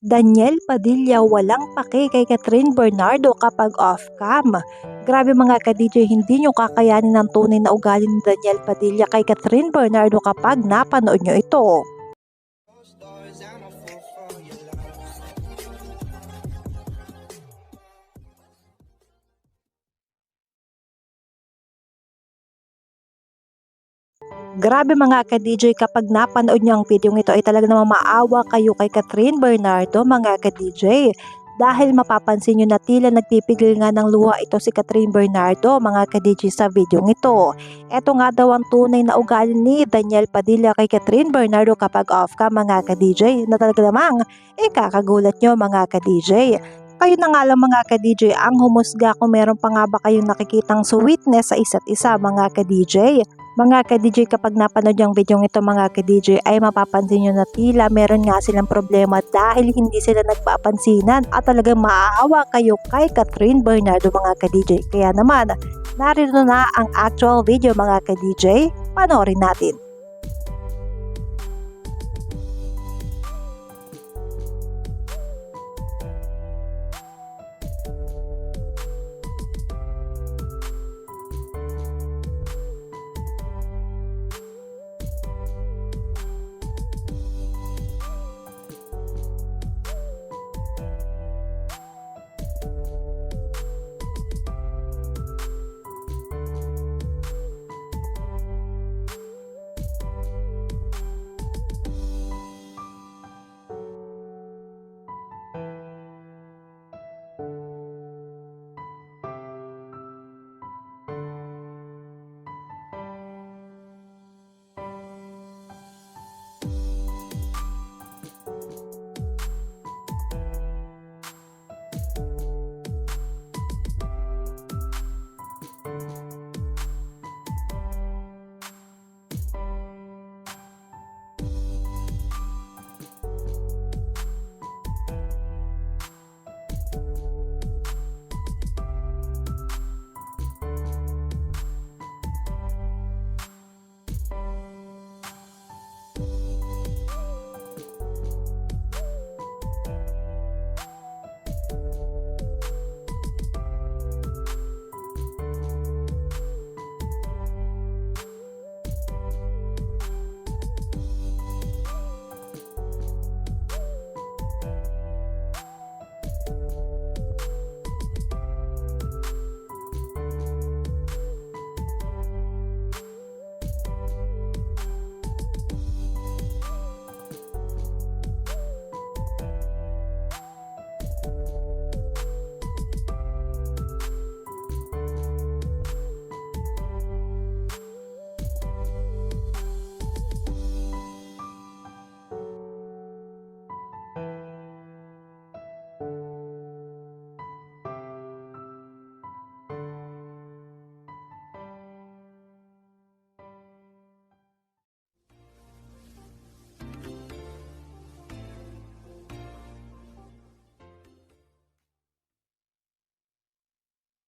Daniel Padilla walang pake kay Catherine Bernardo kapag off-cam. Grabe mga ka-DJ, hindi nyo kakayanin ng tunay na ugali ni Daniel Padilla kay Catherine Bernardo kapag napanood nyo ito. Grabe mga ka-DJ, kapag napanood nyo ang video ito ay talaga namang maawa kayo kay Catherine Bernardo mga ka-DJ. Dahil mapapansin nyo na tila nagpipigil nga ng luha ito si Catherine Bernardo mga ka-DJ sa video ito. Ito nga daw ang tunay na ugali ni Daniel Padilla kay Catherine Bernardo kapag off-cam mga ka-DJ, na talaga namang ikakagulat nyo mga ka-DJ. Kayo na nga lang mga ka-DJ ang humusga kung meron pa nga ba kayong nakikitang sweetness sa isa't isa mga ka-DJ. Mga ka-DJ, kapag napanood yung video ito mga ka-DJ ay mapapansin nyo na tila meron nga silang problema dahil hindi sila nagpapansinan at talagang maaawa kayo kay Catherine Bernardo mga ka-DJ. Kaya naman, narito na ang actual video mga ka-DJ, panoorin natin.